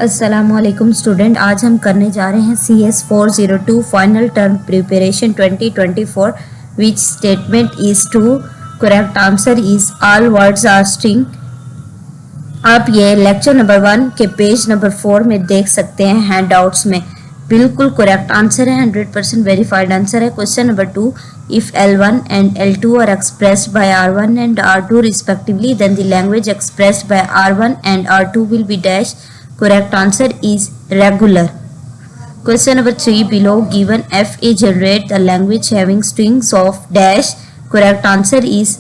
अस्सलामुअलैकुम स्टूडेंट, आज हम करने जा रहे हैं CS 402 final term preparation 2024 which statement is true. Correct answer is all words are string. आप ये लेक्चर नंबर 1 के पेज नंबर 4 में देख सकते हैं हैंडआउट्स में। बिल्कुल करेक्ट आंसर है, 100% वेरीफाइड आंसर है। Question number 2, if L1 and L2 are expressed by R1 and R2 respectively, then the language expressed by R1 and R2 will be dash. Correct answer is regular. Question number 3, below given FA generate the language having strings of dash. Correct answer is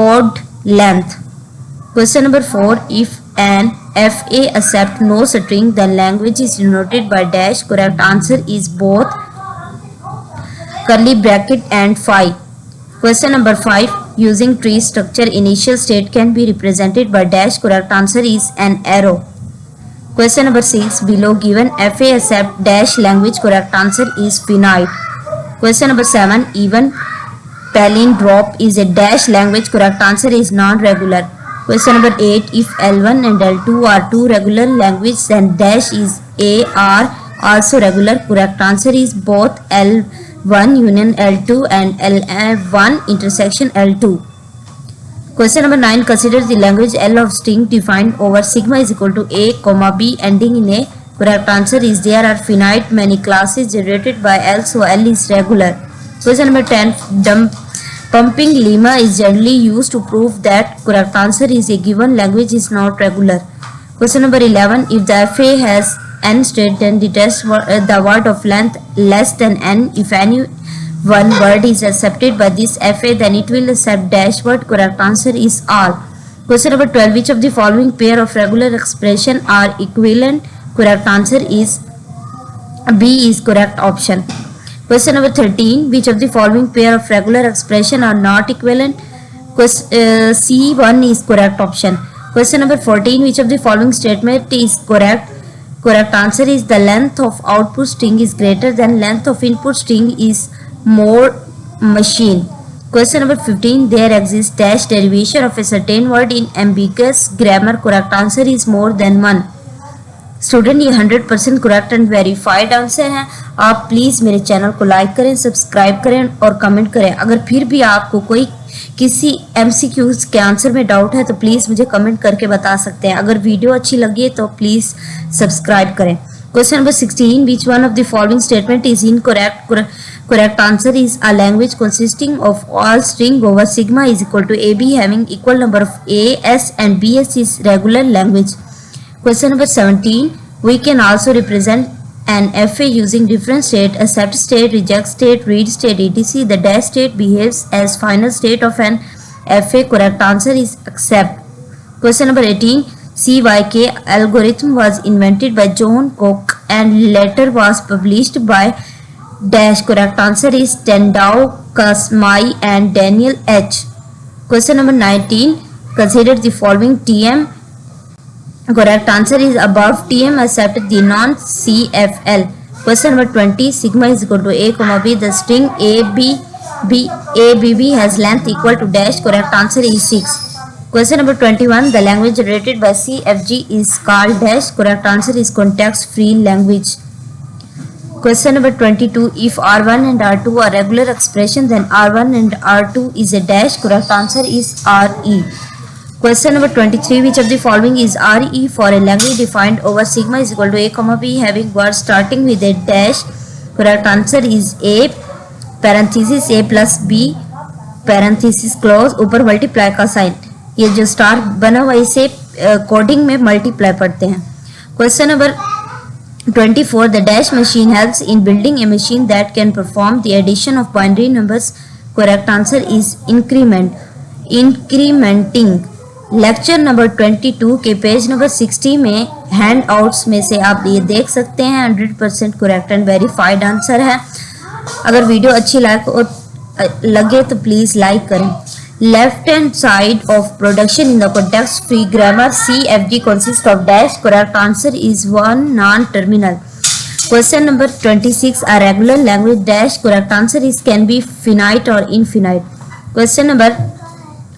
odd length. Question number 4, if an FA accept no string, then language is denoted by dash. Correct answer is both curly bracket and phi. Question number 5, using tree structure initial state can be represented by dash. Correct answer is an arrow. Question number 6, below given FA accept dash language. Correct answer is finite. Question number 7, even palindrome is a dash language. Correct answer is non-regular. Question number 8, if L1 and L2 are two regular languages, then dash is A are also regular. Correct answer is both L1 union L2 and L1 intersection L2. Question number 9, consider the language L of string defined over sigma is equal to A, B ending in A. Correct answer is there are finite many classes generated by L, so L is regular. Question number 10, pumping lemma is generally used to prove that. Correct answer is a given language is not regular. Question number 11, if the FA has n state, then the word of length less than n. If any one word is accepted by this FA, then it will accept dash word. Correct answer is all. Question number 12, which of the following pair of regular expression are equivalent? Correct answer is B is correct option. Question number 13, which of the following pair of regular expression are not equivalent? C1 is correct option. Question number 14, which of the following statement is correct? Correct answer is the length of output string is greater than length of input string is more machine. Question number 15, there exists dash derivation of a certain word in ambiguous grammar. Correct answer is more than one. Student, ये 100% correct and verified answer है। आप please मेरे channel को like करें, subscribe करें और comment करें। अगर फिर भी आपको कोई किसी MCQs के आंसर में डाउट है तो प्लीज़ मुझे कमेंट करके बता सकते हैं। अगर वीडियो अच्छी लगी है तो प्लीज़ सब्सक्राइब करें। Question number 16, which one of the following statement is incorrect? Correct answer is a language consisting of all string over sigma is equal to AB having equal number of A, S and BS is regular language. Question number 17, we can also represent an FA using different state, accept state, reject state, read state, etc. The dash state behaves as final state of an FA. Correct answer is accept. Question number 18, CYK algorithm was invented by John Cook and later was published by dash. Correct answer is Tendau, Kasmai and Daniel H. Question number 19, consider the following TM. Correct answer is above TM except the non-CFL. Question number 20, sigma is equal to A, B. The string ABB has length equal to dash. Correct answer is 6. Question number 21, the language generated by CFG is called dash. Correct answer is context free language. Question number 22, if R1 and R2 are regular expression, then R1 and R2 is a dash. Correct answer is RE. Question number 23, which of the following is RE for a language defined over sigma is equal to A, B having words starting with a dash? Correct answer is A, parenthesis A plus B, parenthesis close, ऊपर multiply का sign, ये जो star बना हुआ इसे coding में multiply पढ़ते हैं। Question number 24, the dash machine helps in building a machine that can perform the addition of binary numbers. Correct answer is incrementing. Lecture number 22 के पेज नंबर 60 में हैंड आउट्स में से आप ये देख सकते हैं 100% करेक्ट एंड वेरीफाइड आंसर है। अगर वीडियो अच्छी लगे तो प्लीज़ लाइक करें। Left hand side of production in the context free grammar CFG consists of dash. Correct answer is one non-terminal. Question number 26, a regular language dash. Correct answer is can be finite or infinite. Question number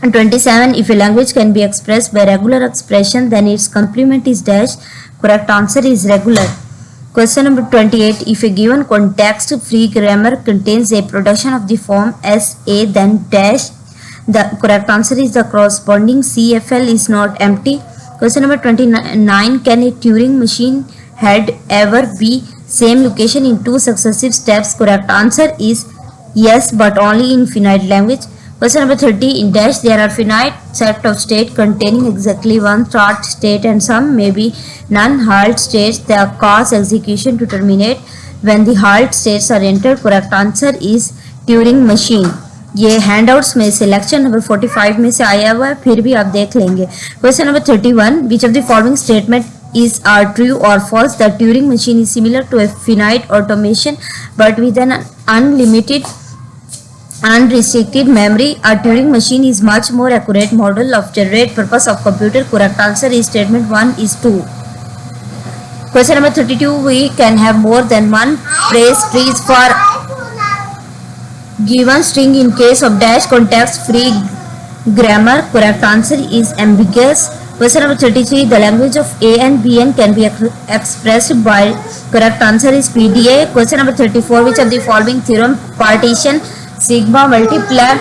27, if a language can be expressed by regular expression, then its complement is dash. Correct answer is regular. Question number 28. If a given context-free grammar contains a production of the form SA then dash, the correct answer is the corresponding CFL is not empty. Question number 29. Can a Turing machine head ever be same location in two successive steps? Correct answer is yes, but only in finite language. Question number 30. In dash there are finite set of state containing exactly one start state and some maybe non-halt states that cause execution to terminate when the halt states are entered. Correct answer is Turing machine. ये handouts में से lecture number 45 में से आया हुआ है, फिर भी आप देख लेंगे. Question number 31. Which of the following statement is are true or false? The Turing machine is similar to a finite automation but with an unlimited unrestricted memory. A Turing machine is much more accurate model of general purpose of computer. Correct answer is statement 1 is 2. Question number 32. We can have more than one phrase trees for given string in case of dash context free grammar. Correct answer is ambiguous. Question number 33. The language of A and Bn can be expressed by. Correct answer is PDA. Question number 34. Which of the following theorem partition sigma multiply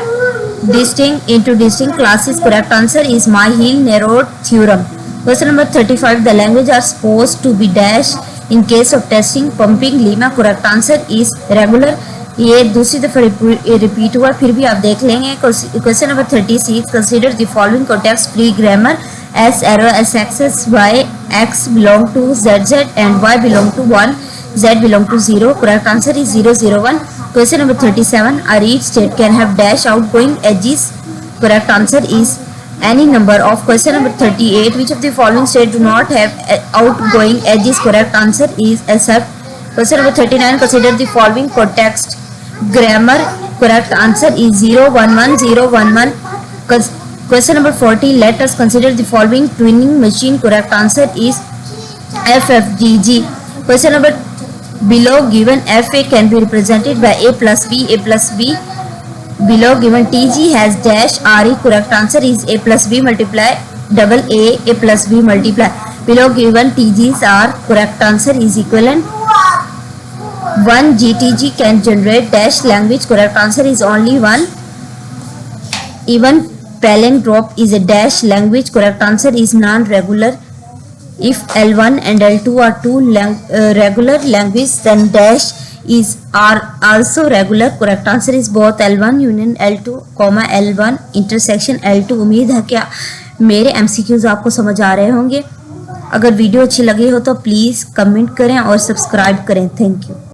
distinct into distinct classes? Correct answer is Myhill-Nerode theorem. Question number 35. The language are supposed to be dash in case of testing pumping lemma. Correct answer is regular. ये दूसरी दफा repeat हुआ, फिर भी आप देख लेंगे. Question number 36. Consider the following context free grammar S arrow S X Y X belong to Z Z and Y belong to 1 z belong to 0. Correct answer is 0 0 1. Question number 37. A read state can have dash outgoing edges. Correct answer is any number of. Question number 38. Which of the following state do not have outgoing edges? Correct answer is except. Question number 39. Consider the following context grammar. Correct answer is 0 1 1 0 1 1. Question number 40. Let us consider the following twinning machine. Correct answer is FFGG. Question number below given FA can be represented by A plus B, A plus B. Below given TG has dash RE. Correct answer is A plus B multiply double A plus B multiply. Below given TGs are. Correct answer is equivalent. 1 GTG can generate dash language. Correct answer is only 1. Even palindrome is a dash language. Correct answer is non-regular. If L1 and L2 are two regular languages, then dash are also regular. Correct answer is both L1 union L2, L1 intersection L2. उम्मीद है कि मेरे MCQs आपको समझ आ रहे होंगे. अगर video अच्छी लगी हो तो प्लीज़ कमेंट करें और सब्सक्राइब करें. Thank you.